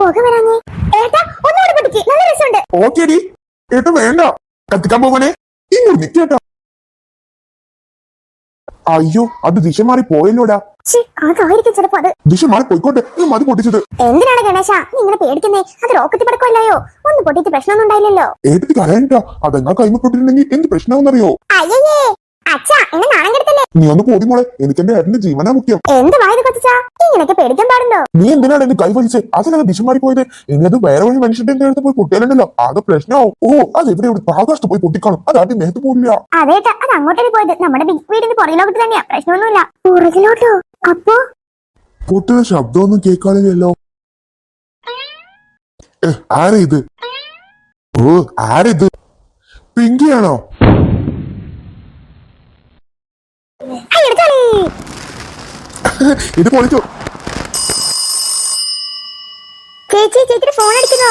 പുക വരാഞ്ഞേ? ഏട്ടാ ഒന്നുകൂടെ പൊട്ടിക്ക്, നല്ല രസമുണ്ട്. ഓക്കേടി ഏട്ടാ, വേണ്ട കത്തിക്കാൻ പോവനെ. ഇങ്ങോട്ട് നിക്കേട്ടാ. അയ്യോ, അത് ദിശ മാറി പോയല്ലോടാ. അതായിരിക്കും ചിലപ്പോ അത്. ദിശ മാറി പോയിക്കോട്ടെ, മതി പൊട്ടിച്ചത്. എന്തിനാണ് ഗണേശ നീ ഇങ്ങനെ പേടിക്കുന്നേ? അത് റോക്കറ്റ് പടക്കമല്ലയോ, ഒന്ന് പൊട്ടിച്ച് പ്രശ്നമൊന്നും ഉണ്ടായില്ലല്ലോ. ഏട്ടത്തി കരയാനിട്ടാ, അതെങ്ങാ കൈമ പൊട്ടിട്ടുണ്ടെങ്കിൽ എന്ത് പ്രശ്നമാണെന്നറിയോ? അയ്യേ അച്ഛാ, എന്നെ നാണം കെടുത്തല്ലേ. നീ ഒന്ന് പോടി മോളെ, എനിക്ക് എന്റെ ഏട്ടന്റെ ജീവനാ മുഖ്യം. എന്ത് വായത് കൊച്ചാ, ഇങ്ങനെയൊക്കെ പേടിക്കാൻ പാടുണ്ടോ? നീ എന്തിനാണ് എന്റെ കൈ വലിച്ചേ? അതിനകത്ത് ദിശ മാറി പോയത്. ഇനി അത് വേറെ വഴി മനുഷ്യന്റെ അടുത്ത് പോയി പൊട്ടിയാലുണ്ടല്ലോ ആകെ പ്രശ്നമാവും. ഓ, അത് എവിടെ ആകാശത്ത് പോയി പൊട്ടിക്കാണും, അത് ആദ്യം മേത്ത് പോലില്ല. അതേട്ടാ, അത് അങ്ങോട്ടേക്ക് പോയത് നമ്മുടെ ബിഗ് വീടിന് പുറകിലോട്ട് തന്നെയാ, പ്രശ്നമൊന്നുമില്ല. പുറകിലോട്ടോ? അപ്പോ പൊട്ടുന്ന ശബ്ദമൊന്നും കേൾക്കാനില്ലല്ലോ. ആരാ ഇത്? ഓ, ആരിത്? പിങ്കിയാണോ? ഇത് പൊളിച്ചു. ചേച്ചി, ചേച്ചിയുടെ ഫോൺ അടിക്കുന്നോ?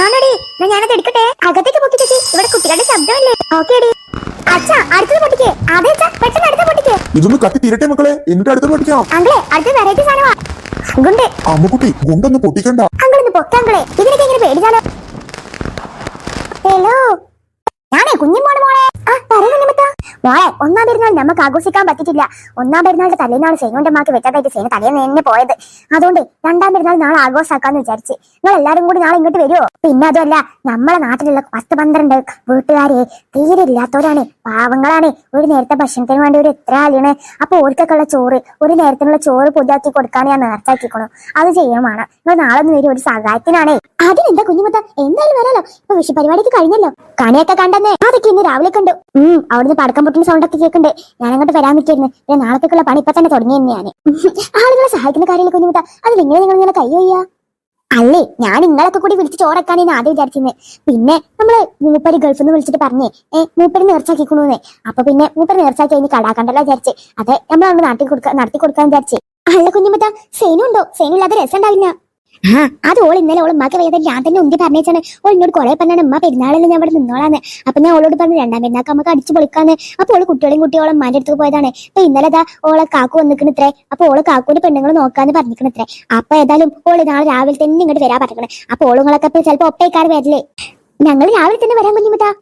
ആണോടി, ഞാനത് എടുക്കട്ടെ. അകത്തേക്ക് പൊക്കി ചേച്ചി, ഇവിടെ കുട്ടികളുടെ ശബ്ദമല്ലേ. ഓക്കേടി. അച്ഛാ, അടുത്തത് പൊട്ടിക്കേ. അതെ അച്ഛാ, പെട്ടെന്ന് അടുത്ത പൊട്ടിക്കേ. ഇതൊന്ന് കത്തി തീരട്ടെ മക്കളെ, എന്നിട്ട് അടുത്ത് പൊട്ടിക്കാം. അങ്കിളെ, അടുത്ത വെറൈറ്റി സാധനമാ. ഗുണ്ട്. അമ്മക്കുട്ടി, ഗുണ്ടൊന്ന് പൊട്ടിക്കണ്ട. അങ്കിളൊന്ന് പൊക്കാങ്കിളെ, ഇതിനൊക്കെ എങ്ങനെ പേടിച്ചാലോ. ഹലോ, ഞാനേ കുഞ്ഞുമോളെ. മോളെ, ഒന്നാം പെരുന്നാൾ നമുക്ക് ആഘോഷിക്കാൻ പറ്റിയിട്ടില്ല. ഒന്നാം പെരുന്നാളിന്റെ തലേന്നാണ് സേനുവിന്റെ അമ്മക്ക് വെച്ചാതായിട്ട് സേന തലേന്ന് തന്നെ പോയത്. അതുകൊണ്ട് രണ്ടാം പെരുന്നാൾ നാളെ ആഘോഷമാക്കാന്ന് വിചാരിച്ച്. നിങ്ങൾ എല്ലാരും കൂടി നാളെ ഇങ്ങോട്ട് വരുമോ? പിന്നെ അതുമല്ല, നമ്മളെ നാട്ടിലുള്ള 10-12 വീട്ടുകാരെ തീരെ ഇല്ലാത്തവരാണ്, പാവങ്ങളാണ്. ഒരു നേരത്തെ ഭക്ഷണത്തിന് വേണ്ടി ഒരു എത്ര ആളാണ്. അപ്പൊ ഓർക്കൊക്കെയുള്ള ചോറ്, ഒരു നേരത്തിനുള്ള ചോറ് പൊതിയാക്കി കൊടുക്കാണ് ഞാൻ നേർച്ചാക്കിക്കണു. അത് ചെയ്യണം. നിങ്ങൾ നാളെ ഒന്ന് വരും, ഒരു സഹായത്തിനാണേ. അതിനെന്താ കുഞ്ഞുമുത്ത, എന്തായാലും വരാലോ. ഇപ്പൊ വിഷു പരിപാടിക്ക് കഴിഞ്ഞല്ലോ, കണിയൊക്കെ കണ്ടെന്നേ. അതൊക്കെ ഇന്ന് രാവിലെ കണ്ടു. അവിടുന്ന് പടക്കം പൊട്ടുന്ന സൗണ്ട് ഒക്കെ കേൾക്കണ്ടേ. ഞാൻ അങ്ങോട്ട് വരാൻ നിൽക്കായിരുന്നു. പിന്നെ നാളത്തേക്കുള്ള പണി ഇപ്പൊ തന്നെ തുടങ്ങിയെന്ന് ഞാൻ. ആളുകളെ സഹായിക്കുന്ന കാര്യമില്ല കുഞ്ഞുമുത്ത, അതിലെങ്ങനെ നിങ്ങൾ ഇങ്ങനെ കയ്യോയ്യാ? അല്ലേ, ഞാൻ നിങ്ങളൊക്കെ കൂടി വിളിച്ച് ചോറക്കാണ് ഞാൻ ആദ്യം വിചാരിച്ചിരുന്നത്. പിന്നെ നമ്മള് മൂപ്പര് ഗൾഫിൽ നിന്ന് വിളിച്ചിട്ട് പറഞ്ഞേ മൂപ്പര് നേർച്ചാക്കിക്കണൂന്നേ. അപ്പൊ പിന്നെ മൂപ്പര് നേർച്ചാക്കി കഴിഞ്ഞ് കടാക്കണ്ടല്ലോ വിചാരിച്ചേ. അതെ, നമ്മളവിടെ നടത്തി കൊടുക്കാൻ വിചാരിച്ചേ. അല്ല കുഞ്ഞുമുത്ത, സേനു ഉണ്ടോ? സേനു ഇല്ലാതെ രസം ഉണ്ടാവില്ല. അത് ഓൾ ഇന്നലെ ഓൾ ഉമ്മാക്ക് വേദന ഞാൻ തന്നെ ഉന്തി പറഞ്ഞേച്ചാണ്. ഓൾ എന്നോട് കുറെ പറഞ്ഞാണ് ഉമ്മ പെരുന്നാളെല്ലാം ഞാൻ ഇവിടെ നിന്നോളാന്ന്. അപ്പൊ ഞാൻ ഓളോട് പറഞ്ഞു രണ്ടാം പെരുന്നാൾക്ക് നമുക്ക് അടിച്ചു പൊളിക്കാന്ന്. അപ്പൊ ഓള് കുട്ടികളെ ഉമ്മാന്റെ അടുത്ത് പോയതാണ്. അപ്പൊ ഇന്നലെ ഓളെ കാക്കു വന്നിക്കണിത്രേ. അപ്പൊ ഓള് കാക്കൂന്റെ പെണ്ണുങ്ങൾ നോക്കാന്ന് പറഞ്ഞിക്കണിത്രേ. അപ്പൊ ഏതായാലും ഓള് നാളെ രാവിലെ തന്നെ ഇങ്ങോട്ട് വരാൻ പറഞ്ഞേ. അപ്പൊ ഓളുങ്ങളൊക്കെ ചിലപ്പോ ഒപ്പേക്കാർ വരില്ലേ. ഞങ്ങൾ രാവിലെ തന്നെ വരാൻ കുഞ്ഞുമുത്താ.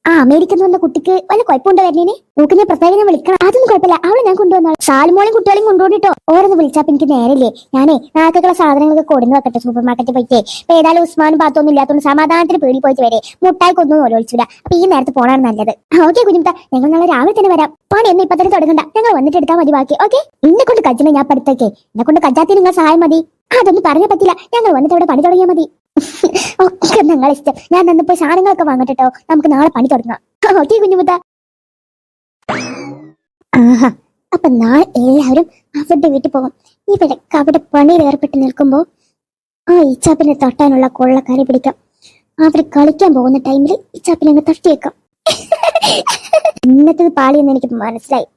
അമേരിക്കന്ന് വന്ന കുട്ടിക്ക് വല്ല കുഴപ്പമുണ്ടോ വരുന്നേന്? നോക്ക്, ഞാൻ പ്രത്യേകം വിളിക്കണം. അതൊന്നും കുഴപ്പമില്ല, അവളെ ഞാൻ കൊണ്ടുവന്നാൽ. സാൽമോളെയും കുട്ടികളെയും കൊണ്ടുപോയിട്ടോ. ഓരോന്ന് വിളിച്ചാൽ എനിക്ക് നേരല്ലേ. ഞാനേ നാളേക്കുള്ള സാധനങ്ങളൊക്കെ കൊടുന്നു വെക്കട്ടെ സൂപ്പർ മാർക്കറ്റിൽ പോയിട്ടേ. അപ്പൊ ഏതായാലും ഉസ്മാനും പാത്തൊന്നും ഇല്ലാത്തതുകൊണ്ട് സമാധാനത്തിന് പേടി പോയിട്ട് വരെ മുട്ടായിക്കൊന്നും ഓലോളിച്ചില്ല. അപ്പൊ ഈ നേരത്തെ പോണാണ് നല്ലത്. ഓക്കെ കുഞ്ഞുമുത്ത, ഞങ്ങൾ നാളെ രാവിലെ തന്നെ വരാം. പണിയൊന്നും ഇപ്പൊ തന്നെ തുടങ്ങണ്ട, ഞങ്ങൾ വന്നിട്ട് എടുത്താൽ മതി ബാക്കി. ഓക്കെ, എന്നെ കൊണ്ട് കജ്ജണ ഞാൻ പഠിത്തേക്കേ. എന്നെ കൊണ്ട് കജ്ജാത്തിന് നിങ്ങൾ സഹായം മതി. അതൊന്നും പറഞ്ഞാൽ പറ്റില്ല, ഞങ്ങൾ വന്നിട്ട് ഇവിടെ പണി തുടങ്ങിയാൽ മതി. ഒക്കെ നിങ്ങൾ ഇഷ്ടം. ഞാൻ നന്നിപ്പോ സാധനങ്ങളൊക്കെ വാങ്ങട്ടോ, നമുക്ക് നാളെ പണി തുടങ്ങാം. ഓക്കെ കുഞ്ഞുമുത്ത. ആഹാ, അപ്പൊ നാളെ എല്ലാവരും അവരുടെ വീട്ടിൽ പോകും. ഇവരൊക്കെ അവിടെ പണിയിൽ ഏർപ്പെട്ട് നിൽക്കുമ്പോ ഇച്ചാപ്പിനെ തട്ടാനുള്ള കൊള്ളക്കാരെ പിടിക്കാം. അവർ കളിക്കാൻ പോകുന്ന ടൈമിൽ ഇച്ചാപ്പിനെ അങ്ങ് തട്ടിയേക്കാം. ഇന്നത്തെ പാളിയെന്ന് എനിക്ക് മനസ്സിലായി.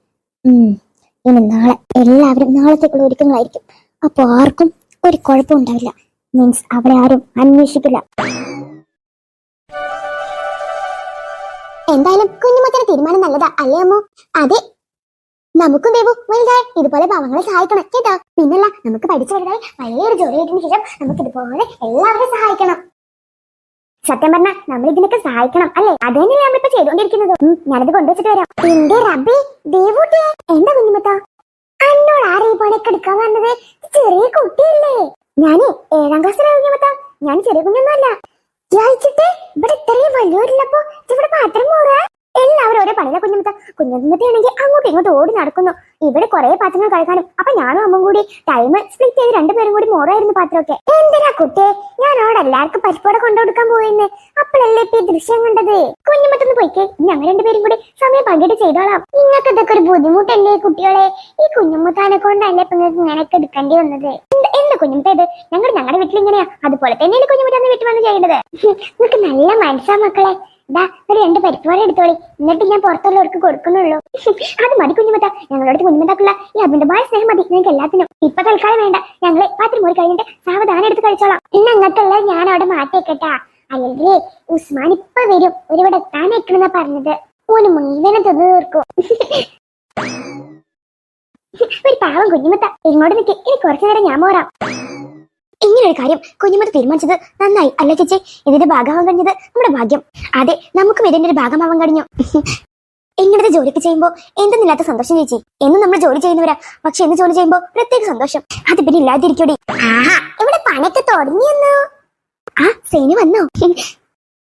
ഇനി നാളെ എല്ലാവരും നാളത്തേക്കുള്ള ഒരുക്കങ്ങളായിരിക്കും. അപ്പൊ ആർക്കും ഒരു കുഴപ്പം ഉണ്ടാവില്ല. മീൻസ് അവിടെ ആരും അന്വേഷിക്കില്ല. എന്തായാലും കുഞ്ഞുമക്കയുടെ തീരുമാനം നല്ലതാ അല്ലേ അമ്മോ? അതെ, നമുക്കും ദേവു വലുതായി ഇതുപോലെ പാവങ്ങളെ സഹായിക്കണം കേട്ടോ. പിന്നല്ല, നമുക്ക് പഠിച്ചു വലുതായി വലിയൊരു ജോലി കിട്ടിയതിനു ശേഷം നമുക്ക് ഇതുപോലെ എല്ലാവരും സഹായിക്കണം. സത്യം പറഞ്ഞാൽ നമ്മൾ ഇതിനൊക്കെ സഹായിക്കണം അല്ലേ? അത് തന്നെയാണ് നമ്മളിപ്പോ ചെയ്തുകൊണ്ടിരിക്കുന്നത്. ഞാനത് കൊണ്ടുവച്ചിട്ട് വരാം. എന്റെ റബ്ബി, ദേവൂട്ടിയെ എന്താ കുഞ്ഞുമത്ത എന്നോട് ആരെ ഈ പണിയൊക്കെ എടുക്കാൻ വന്നത്? ചെറിയ കുട്ടിയല്ലേ. ഞാനേ 7ാം ക്ലാസ്സിലാണ് കുഞ്ഞുമത്ത. ഞാൻ ചെറിയ കുഞ്ഞൊന്നുമല്ല. വായിച്ചിട്ട് ഇവിടെ ഇത്രയും വലിയൊരില്ലപ്പോ ഇവിടെ പാത്രം മോറാ. എല്ലാവരും ഓരോ പണിയിലെ കുഞ്ഞുമത്താണെങ്കിൽ അങ്ങോട്ടും ഇങ്ങോട്ടും ഓടി നടക്കുന്നു. ഇവിടെ കുറെ പാത്രങ്ങൾ കഴിക്കാനും. അപ്പൊ ഞാനും അമ്മയും കൂടി ടൈം സ്പ്ലിറ്റ് ചെയ്ത് രണ്ടുപേരും കൂടി മോറായിരുന്നു പാത്രമൊക്കെ. എന്തിനാ കുട്ടിയെ, ഞാൻ അവിടെ എല്ലാവർക്കും പരിപ്പോടെ കൊണ്ടുകൊടുക്കാൻ പോയിന്ന്. അപ്പോഴല്ലേ ഇപ്പൊ ഈ ദൃശ്യം കണ്ടത്. കുഞ്ഞുമത്തൊന്ന് പോയിക്കേ, ഞങ്ങൾ രണ്ടുപേരും കൂടി സമയം പങ്കിട്ട് ചെയ്തോളാം. നിങ്ങൾക്ക് ഇതൊക്കെ ഒരു ബുദ്ധിമുട്ടല്ലേ കുട്ടികളെ? ഈ കുഞ്ഞുമുത്താനെ കൊണ്ടല്ലേ ഇപ്പൊ നിങ്ങൾക്ക് ഇങ്ങനെയൊക്കെ എടുക്കേണ്ടി വന്നത്. എന്താ കുഞ്ഞുമുത്ത ഇത്? ഞങ്ങളുടെ വീട്ടിൽ ഇങ്ങനെയാ, അതുപോലെ തന്നെയാണ് കുഞ്ഞുമുത്താന്ന് വീട്ടിൽ വന്ന് ചെയ്യേണ്ടത്. നിങ്ങൾക്ക് നല്ല മനസ്സാ മക്കളെ. ഇതാ ഒരു 2 പരിപ്പുവട എടുത്തോളി, എന്നിട്ട് ഞാൻ പുറത്തുള്ളവർക്ക് കൊടുക്കുന്നുള്ളൂ. അത് മതി കുഞ്ഞുമത്ത. ഞങ്ങളോട് കുഞ്ഞുമത്താക്കുള്ള ഈ അമിതമായ സ്നേഹം മതി നിങ്ങൾക്ക് എല്ലാത്തിനും. ഇപ്പൊ തൽക്കാലം വേണ്ട, ഞങ്ങളെ പാത്രം മോറി കഴിഞ്ഞിട്ട് സാവധാനം എടുത്ത് കഴിച്ചോളാം. ഇന്ന് അങ്ങനത്തുള്ള ഞാൻ അവിടെ മാറ്റിയേക്കട്ടാ. അല്ലെങ്കിൽ ഉസ്മാൻ ഇപ്പൊ വരും. ഒരുവിടെ എത്താൻ വെക്കണെന്നാ പറഞ്ഞത്. ഓന് മുഴുവനെ തിന്നു തീർക്കും. ഒരു പാവം കുഞ്ഞുമത്ത, ഇങ്ങോട്ട് നിൽക്കി. ഇനി കുറച്ചു നേരം ഞാൻ മോറാം. ഇങ്ങനെ ഒരു കാര്യം കുഞ്ഞുമത്ത് തീരുമാനിച്ചത് നന്നായി അല്ല ചേച്ചി. ഇതിന്റെ ഭാഗമാവാൻ കഴിഞ്ഞത് നമ്മുടെ ഭാഗ്യം. അതെ, നമുക്കും ഇതിന്റെ ഒരു ഭാഗമാവാൻ കഴിഞ്ഞു. ഇങ്ങനത്തെ ജോലിക്ക് ചെയ്യുമ്പോൾ എന്തെന്നില്ലാത്ത സന്തോഷം ചേച്ചി. എന്നും നമ്മൾ ജോലി ചെയ്യുന്നവരാ, പക്ഷെ എന്ന് ജോലി ചെയ്യുമ്പോൾ പ്രത്യേക സന്തോഷം. അത് പിന്നെ ഇല്ലാതിരിക്കൂടി. ആഹാ, ഇവിടെ പണിയൊക്കെ തുടങ്ങിയെന്നോ? ആ സേനു വന്നോ?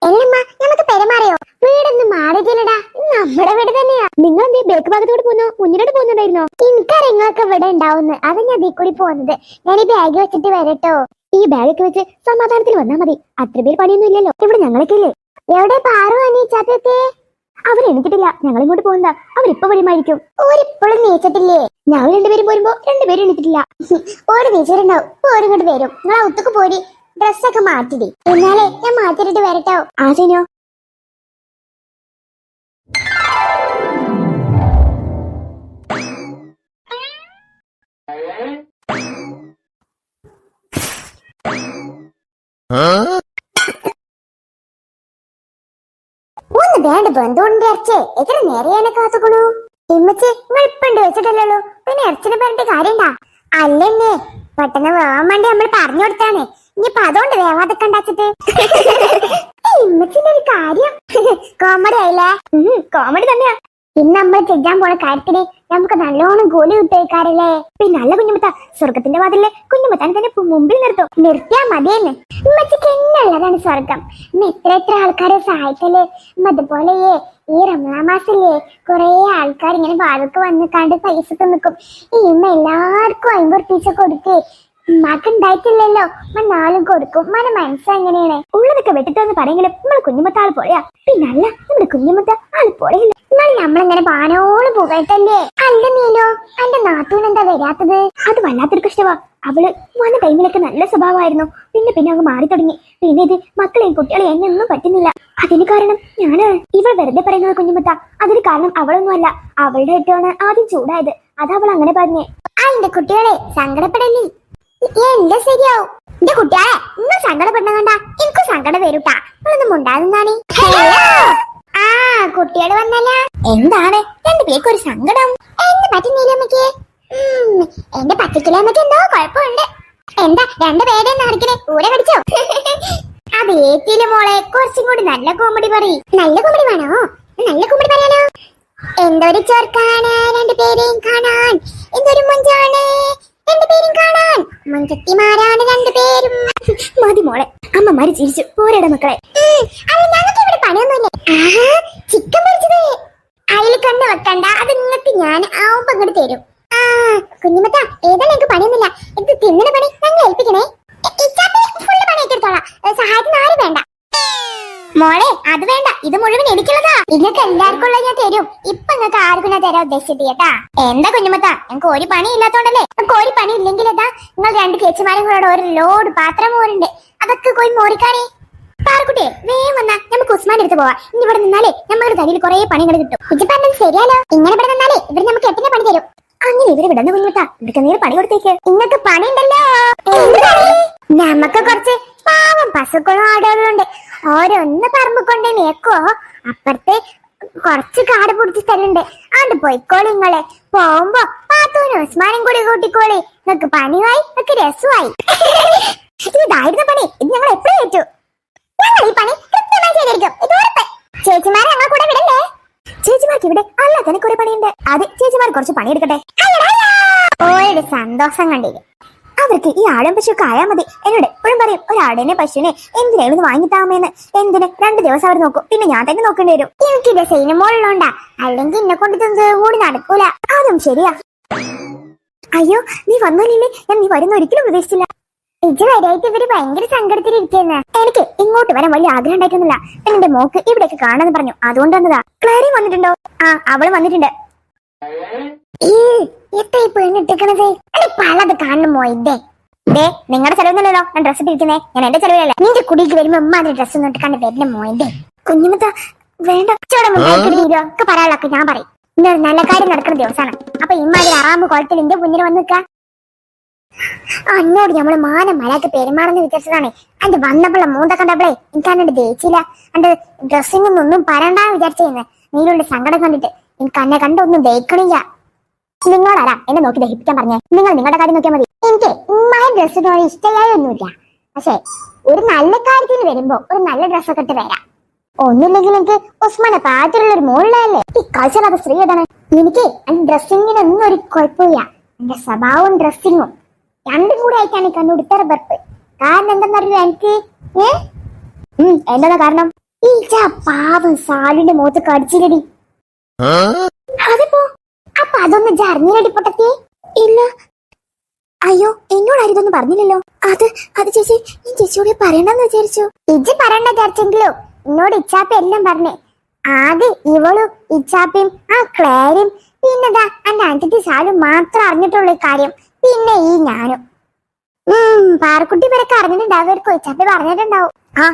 എല്ലമ്മ, നമുക്ക് പെരുമാറിയോ? വീടൊന്നും മാറിയില്ലടാ, നമ്മുടെ വീട് തന്നെയാ. നിങ്ങൾ എന്തേ ബേക്ക് ഭാഗത്തോട് പോന്നോ മുന്നിലോട്ട് പോകുന്നുണ്ടായിരുന്നോ? എനിക്കറിയാം നിങ്ങളൊക്കെ ഇവിടെ ഉണ്ടാവുന്നു, അത് ഞാൻ അതിൽ കൂടി പോകുന്നത്. ഞാൻ ഈ ബാഗ് വെച്ചിട്ട് വരട്ടോ. ഈ ബാഗൊക്കെ വെച്ച് സമാധാനത്തിൽ വന്നാ മതി. അത്ര പേര് പണിയൊന്നും ഇല്ലല്ലോ ഇവിടെ, ഞങ്ങളൊക്കെ ഇല്ലേ. എവിടെ പാറു അനീച്ചാത്തൊക്കെ? അവർ എണീറ്റിട്ടില്ല, ഞങ്ങൾ ഇങ്ങോട്ട് പോകുന്നതാ. അവരിപ്പോ വരുമായിരിക്കും. ഓരിപ്പോഴും നീച്ചിട്ടില്ലേ? ഞങ്ങൾ രണ്ടുപേരും പോരുമ്പോ രണ്ടുപേരും എണീറ്റിട്ടില്ല. ഓര് നീച്ചവരുണ്ടാവും, ഓരിങ്ങോട്ട് വരും. നിങ്ങൾ ഒത്തുക്ക് പോരി, ഡ്രസ്സൊക്കെ മാറ്റിടി. എന്നാലേ ഞാൻ മാറ്റിട്ട് വരട്ടോ. ആ സീനോ. ഒന്ന് വേണ്ട ബന്ധുണ്ട് ഇറച്ചേ. എത്ര നേരെയാണ് കാത്തുക്കണു? ഇമ്മച്ചി നിങ്ങൾ ഇപ്പണ്ട് വെച്ചിട്ടല്ലോ, പിന്നെ ഇറച്ചിനെ പറഞ്ഞിട്ട് കാര്യണ്ടാ? അല്ലെന്നേ, പെട്ടെന്ന് വേവാൻ വേണ്ടി നമ്മൾ പറഞ്ഞു കൊടുത്താണ്. ഇനിയിപ്പൊ അതുകൊണ്ട് വേവാതൊക്കെ ഉണ്ടാച്ചിട്ട്. ഇമ്മച്ചിന്റെ ഒരു കാര്യം കോമഡി ആയില്ലേ? കോമഡി തന്നെയാ. ഇന്ന് നമ്മൾ ചെയ്യാൻ പോണ കാര്യത്തിന് നമുക്ക് നല്ലോണം ഗോലി കിട്ടേക്കാരല്ലേ? പിന്നെ നല്ല കുഞ്ഞുമുത്ത സ്വർഗത്തിന്റെ വാതിലെ കുഞ്ഞുമുത്താൻ തന്നെ മുമ്പിൽ നിർത്തിയാ മതിയെന്ന്. ഉമ്മച്ചക്ക് എന്നുള്ളതാണ് സ്വർഗം. എത്ര ആൾക്കാരെ സഹായിക്കല്ലേ. അതുപോലെയേ ഈ റമദാൻ മാസല്ലേ കൊറേ ആൾക്കാർ ഇങ്ങനെ വാഴക്ക് വന്ന് കണ്ട് പൈസ നിൽക്കും. ഈ ഉമ്മ എല്ലാവർക്കും 50 ഉറുപ്പിക കൊടുക്കേ. ഉമ്മാക്ക് ഉണ്ടായിട്ടില്ലല്ലോ, നാളും കൊടുക്കും. മനസ്സെങ്ങനെയാണ് ഉള്ളതൊക്കെ വെട്ടിട്ടെന്ന് പറയെങ്കിലും നമ്മളെ കുഞ്ഞുമത്ത ആൾ പോലെയാ. പിന്നല്ല, നമ്മുടെ കുഞ്ഞുമത്ത ആൾ പോലെയല്ല. എന്നാൽ നമ്മളിങ്ങനെ പാനോളം പോകട്ടല്ലേ? അല്ല മീനോ, എന്റെ നാത്തൂനെന്താ വരാത്തത്? അത് വല്ലാത്തൊരു കഷ്ടവാ. അവള് വന്ന ടൈമിലൊക്കെ നല്ല സ്വഭാവമായിരുന്നു. പിന്നെ അങ്ങ് മാറി തുടങ്ങി. പിന്നെ ഇത് മക്കളെയും കുട്ടികളെയും എന്നൊന്നും പറ്റുന്നില്ല. അതിന് കാരണം ഞാന്. ഇവൾ വെറുതെ പറയുന്നത് കുഞ്ഞുമത്ത. അതിന് കാരണം അവളൊന്നും അല്ല, അവളുടെ ഇട്ടാണ് ആദ്യം ചൂടായത്. അതവൾ അങ്ങനെ പറഞ്ഞേ. എന്റെ കുട്ടികളെ സങ്കടപ്പെടല്ലേ, എന്റെ ശരിയാവും. എന്റെ കുട്ടികളെ നിങ്ങൾ സങ്കടപ്പെടുന്ന കണ്ടാ എനിക്കും സങ്കടം വരൂട്ടാ. നിങ്ങളൊന്നും ഉണ്ടാകുന്നാണ്. ആ കുട്ടികൾ വന്നല്ല. എന്താണ് രണ്ടു പേർക്ക് ഒരു സങ്കടം? എന്ത് പറ്റുന്നില്ലമ്മക്ക്? എന്റെ പച്ചക്കിലമ്മക്ക് എന്തോ കുഴപ്പമുണ്ട്. എന്താ രണ്ടുപേരെ നടക്കണേ? ഊരെ കടിച്ചോ? അതേറ്റില്ല മോളെ, കുറച്ചും കൂടി നല്ല കോമഡി പറയും. നല്ല കോമഡി വേണോ? നല്ല കോമഡി പറയാനോ? എന്തൊരു ചെറുക്കാണ് രണ്ടുപേരെയും കാണാൻ, എന്തൊരു മൊഞ്ചാണ് രണ്ടുപേരും കാണാൻ. മഞ്ചത്തിമാരാണ് രണ്ടുപേരും. മതി മോളെ, അമ്മമാര് ചിരിച്ചു. പോരട മക്കളെ. ഞങ്ങൾക്ക് ഇവിടെ പണിയൊന്നുമില്ലേ? ചിക്കൻ പൊരിച്ചത് അതിൽ കണ്ടു വെക്കണ്ട, അത് നിങ്ങൾക്ക് ഞാൻ ആവുമ്പോ അങ്ങോട്ട് തരും. കുഞ്ഞുമത്ത ഏതായാലും ഞങ്ങൾക്ക് പണിയൊന്നുമില്ല. ഇത് തിന്നണ പണി ഞങ്ങൾ ഏൽപ്പിക്കണേ. ഫുള്ള് പണി ഏറ്റെടുത്തോളാം, സഹായത്തിന് ആരും വേണ്ട. മോളെ അത് വേണ്ട, ഇത് മുഴുവൻ എനിക്കുള്ളതാ. നിങ്ങൾക്ക് എല്ലാവർക്കും ഉള്ള ഞാൻ തരും. ഇപ്പൊ നിങ്ങൾക്ക് ആർക്കും ഞാൻ തരാൻ ഉദ്ദേശിച്ചത് കേട്ടാ. എന്താ കുഞ്ഞുമത്ത, ഞങ്ങൾക്ക് ഒരു പണി ഇല്ലാത്തോണ്ടല്ലേ? നിങ്ങൾക്ക് ഒരു പണി ഇല്ലെങ്കിൽ എന്താ, നിങ്ങൾ 2 ചേച്ചിമാരും കൂടെ ഒരു ലോഡ് പാത്രം മോരുണ്ട്, അതൊക്കെ പോയി മോറിക്കാണേ. പാറക്കുട്ടിയെ വേഗം വന്നാ നമുക്ക് ഉസ്മാൻ എടുത്ത് പോവാ. ഇനി ഇവിടെ നിന്നാലേ നമ്മുടെ കയ്യിൽ കുറെ പണികൾ കിട്ടും. ഇത് പറഞ്ഞത് ശരിയാലോ? ഇങ്ങനെ ഇവിടെ നിന്നാലേ ഇവർ നമുക്ക് എട്ടിനെ പണി തരും. അങ്ങനെ ഇവര് വിടുന്ന കുഞ്ഞുമത്ത, ഇവർക്ക് നീ പണി കൊടുത്തേക്ക്. ഇങ്ങക്ക് പണി ഉണ്ടല്ലോ. നമുക്ക് കുറച്ച് പാവം പശുക്കളും ആടുകളുണ്ട്. ഓരോന്ന് പറമ്പ് കൊണ്ടേ മേക്കോ. അപ്പുറത്തെ കുറച്ച് കാട് പിടിച്ച സ്ഥലമുണ്ട്, അത് പോയിക്കോളി. നിങ്ങളെ പോകുമ്പോ പാത്തൂനും ഉസ്മാനും കൂടി കൂട്ടിക്കോളി. നിങ്ങക്ക് പണിയായി, നിങ്ങക്ക് രസമായി. ഇതായിരുന്നു പണി. ഇത് ഞങ്ങൾ എപ്പോഴും ഏറ്റു. ഞങ്ങൾ ഈ പണി കൃത്യമായി ചെയ്തിരിക്കും. ഇത് ഉറപ്പ്. ചേച്ചിമാരെ ഞങ്ങൾ കൂടെ വിടല്ലേ? ചേച്ചിമാർക്ക് ഇവിടെ അല്ലാതെ കുറെ പണിയുണ്ട്. അത് ചേച്ചിമാർ കുറച്ച് പണിയെടുക്കട്ടെ. ഓരുടെ സന്തോഷം കണ്ടില്ല. അവർക്ക് ഈ ആടും പശുവൊക്കെ ആയാൽ മതി. എന്നോട് എപ്പോഴും പറയും, ഒരാടിനെ പശുവിനെ എന്തിനായിരുന്നു വാങ്ങിത്താമെന്ന്. എന്തിന് 2 ദിവസം അവർ നോക്കും, പിന്നെ ഞാൻ തന്നെ നോക്കേണ്ടി വരും. എനിക്കിത് സൈന്യമോളുള്ളോണ്ടാ, അല്ലെങ്കിൽ എന്നെ കൊണ്ട് കൂടി നടക്കൂല. അതും ശരിയാ. അയ്യോ നീ വന്നില്ലേ? ഞാൻ നീ വരുന്ന ഒരിക്കലും പ്രതീക്ഷിച്ചില്ല. ഇത് വരായിട്ട് ഇവര് ഭയങ്കര സങ്കടത്തിലിരിക്കുന്ന. എനിക്ക് ഇങ്ങോട്ട് വരാൻ വലിയ ആഗ്രഹം ഉണ്ടായിരുന്നില്ല. എന്റെ മോക്ക് ഇവിടേക്ക് കാണാന്ന് പറഞ്ഞു, അതുകൊണ്ട് വന്നതാ. ക്ലാരി വന്നിട്ടുണ്ടോ? അവള് വന്നിട്ടുണ്ട്. എത്ര പെണ്ണിട്ടിക്കണത്? പലത് കാണുമോ? ഇതേ നിങ്ങളുടെ ചെലവൊന്നുമല്ലോ ഞാൻ ഡ്രസ്സ് ഇട്ടിരിക്കുന്നേ. ഞാൻ എന്റെ ചെലവിലല്ല. നിന്റെ കുടിക്ക് വരുമ്പോ ഉമ്മ അതിന്റെ ഡ്രസ്സ് ഒന്നും ഇട്ടിക്കാണ്ട് വരുന്ന മോയിന്റെ. കുഞ്ഞുമത്ത വേണ്ട, ഒക്കെ പറയാനുള്ളൊക്കെ ഞാൻ പറയും. ഇന്നൊരു നല്ല കാര്യം നടക്കുന്ന ദിവസമാണ്. അപ്പൊ ഇമ്മാതിരി ആറാമ്പ് കുളത്തിൽ എന്റെ മുന്നിൽ വന്ന് നിൽക്ക. അന്നോട് നമ്മള് മാനം മലയാക്ക് പെരുമാറുന്ന വിചാരിച്ചതാണ്. എന്റെ വന്നപ്പോഴുള്ള മൂന്ത കണ്ടപ്പോളേ എനിക്ക് ദേച്ചില്ല. എന്റെ ഡ്രസ്സിങ്ങൊന്നും പറയണ്ടാന്ന് വിചാരിച്ചേന്ന്. നീലുള്ള സങ്കടം കണ്ടിട്ട് എനിക്ക് അന്നെ കണ്ടൊന്നും ദഹിക്കണില്ല. നിങ്ങളാരാ എന്നെ നോക്കി ദഹിപ്പിക്കാൻ പറഞ്ഞേ? നിങ്ങൾ നിങ്ങളുടെ കാര്യം നോക്കിയാൽ മതി. എനിക്ക് ഉമ്മായ ഡ്രസ്സിനോട് ഇഷ്ടമായൊന്നുമില്ല. പക്ഷെ ഒരു നല്ല കാര്യത്തിന് വരുമ്പോ ഒരു നല്ല ഡ്രസ്സൊക്കെ ഇട്ട് വരാം. ഒന്നുമില്ലെങ്കിൽ എനിക്ക് ഉസ്മാനെ പാത്തിലുള്ള ഒരു മോളിലല്ലേ. ഈ കാഴ്ചയില്ലാത്ത സ്ത്രീ ഏതാണ്? എനിക്ക് ഡ്രസ്സിങ്ങിനൊന്നും ഒരു കുഴപ്പമില്ല. എന്റെ സ്വഭാവവും ഡ്രസ്സിങ്ങും രണ്ടും കൂടെ ആയിട്ടാണ് കണ്ടുപിടുത്തറ ബർപ്പ്. കാരണം എന്താണെന്നറിയില്ല എനിക്ക്. എന്താ കാരണം? ഈ പാവം സാലിന്റെ മുഖത്ത് കടിച്ചില്ലടി. അതിപ്പോ അപ്പൊ അതൊന്ന് അറിഞ്ഞില്ലടി പൊട്ടത്തി? ഇല്ല. അയ്യോ, എന്നോട് ഇതൊന്നും പറഞ്ഞില്ലല്ലോ. അത് ചേച്ചി, ഈ ചേച്ചിയോട് പറയണ്ടെന്ന് വിചാരിച്ചു. ഇജ്ജ് പറയണ്ട വിചാരിച്ചെങ്കിലോ എന്നോട് ഇച്ചാപ്പ എല്ലാം പറഞ്ഞേ. ആകെ ഇവളും ഇച്ചാപ്പയും ആ ക്ലേരും പിന്നെതാ എന്റെ അഞ്ചത്തി സാലും മാത്രം അറിഞ്ഞിട്ടുള്ള കാര്യം. പിന്നെ ഈ ഞാനും. പാറക്കുട്ടി പേരൊക്കെ അറിഞ്ഞിട്ടുണ്ടാവുമായിരിക്കും. ഇച്ചാപ്പി പറഞ്ഞിട്ടുണ്ടാവും.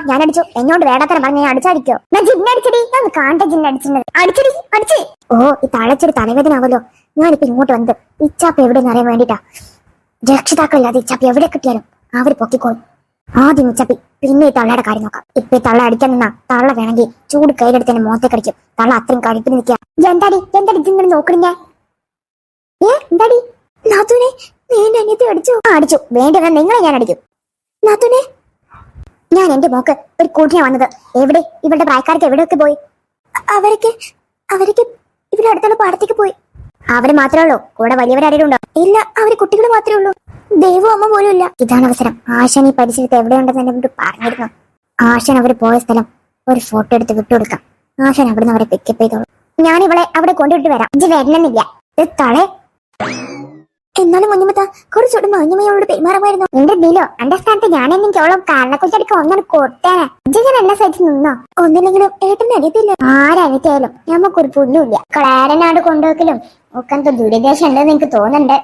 ഞാൻ അടിച്ചു. എന്നോട് വേടത്തരം പറഞ്ഞ ഞാൻ അടിച്ചടിക്കോ? ഞാൻ ജിന്നടിച്ചടി. ഞാൻ കാണട്ടെ ജിന്നടിച്ചിട്ടുണ്ട്. അടിച്ചടി. ഓ, ഈ തളച്ചൊരു തലവേദന ആവല്ലോ. ഞാനിപ്പോ ഇങ്ങോട്ട് വന്നത് ഇച്ചാപ്പ എവിടെയെന്ന് അറിയാൻ വേണ്ടിട്ടാ. രക്ഷിതാക്കളില്ലാതെ ഇച്ചാപ്പി എവിടെ കിട്ടിയാലും അവർ പൊക്കിക്കോളും. ആദ്യം ഇച്ചാപ്പി, പിന്നെ ഈ തള്ളയുടെ കാര്യം നോക്കാം. ഇപ്പൊ ഈ തള്ള അടിക്കാൻ നിന്നാ തള്ള വേണമെങ്കിൽ ചൂട് കയ്യിലെടുത്ത് തന്നെ മുഖത്തെ കടിക്കും. തള്ള അത്രയും കടിപ്പിന് നിൽക്കുക. എന്താടി ഇങ്ങനെ നോക്കണില്ല? എന്താടി നാത്തൂനെ, നീ എന്റെ അനിയത്തെ അടിച്ചു? അടിച്ചു. വേണ്ട, നിങ്ങളെ ഞാൻ അടിക്കും. നാത്തൂനെ, ഞാൻ എന്റെ മോക്ക് ഒരു കൂട്ടിനാ വന്നത്. എവിടെ? ഇവരുടെ പ്രായക്കാർക്ക് എവിടെയൊക്കെ പോയി? അവർക്ക് ഇവിടെ അടുത്തുള്ള പാടത്തേക്ക് പോയി. അവര് മാത്രമേ ഉള്ളൂ? കൂടെ വലിയവരാരും ഉണ്ടോ? ഇല്ല, അവര് കുട്ടികൾ മാത്രമേ ഉള്ളൂ. ദൈവം അമ്മ പോലും ഇല്ല. ഇതാണ് അവസരം. ആശാൻ ഈ പരിസരത്ത് എവിടെയുണ്ടെന്ന് എന്നെ പറഞ്ഞിരുന്നു. ആശാൻ അവര് പോയ സ്ഥലം ഒരു ഫോട്ടോ എടുത്ത് വിട്ടുകൊടുക്കാം. ആശാൻ അവിടുന്ന് അവരെ പിക്കപ്പ് ചെയ്തോളൂ. ഞാൻ ഇവളെ അവിടെ കൊണ്ടുവിട്ട് വരാം. ഇജ്ജ് വരണമെന്നില്ല. തളെ എന്നാലും മുഞ്ഞുമത്ത കുറച്ചുകൂടി മഞ്ഞുമയോട് പെരുമാറുമായിരുന്നു. എന്റെ ഡീലോ എന്റെ സ്ഥാനത്ത് ഞാൻ എനിക്കോളം കാരണക്കുറിച്ചടിക്ക് ഒന്നും കൊടുത്തേനെ. ഇജ്ജ് എന്നെ സൈറ്റിൽ നിന്നോ? ഒന്നില്ലെങ്കിലും ഏട്ടന് അനിയത്തില്ല. ആരനിയത്തിയായാലും ഞമ്മക്കൊരു പുല്ലുമില്ല. ക്ലാരനാട് കൊണ്ടുവെക്കലും ഒക്കെ ദുരിദേശം ഉണ്ടെന്ന് എനിക്ക് തോന്നുന്നുണ്ട്.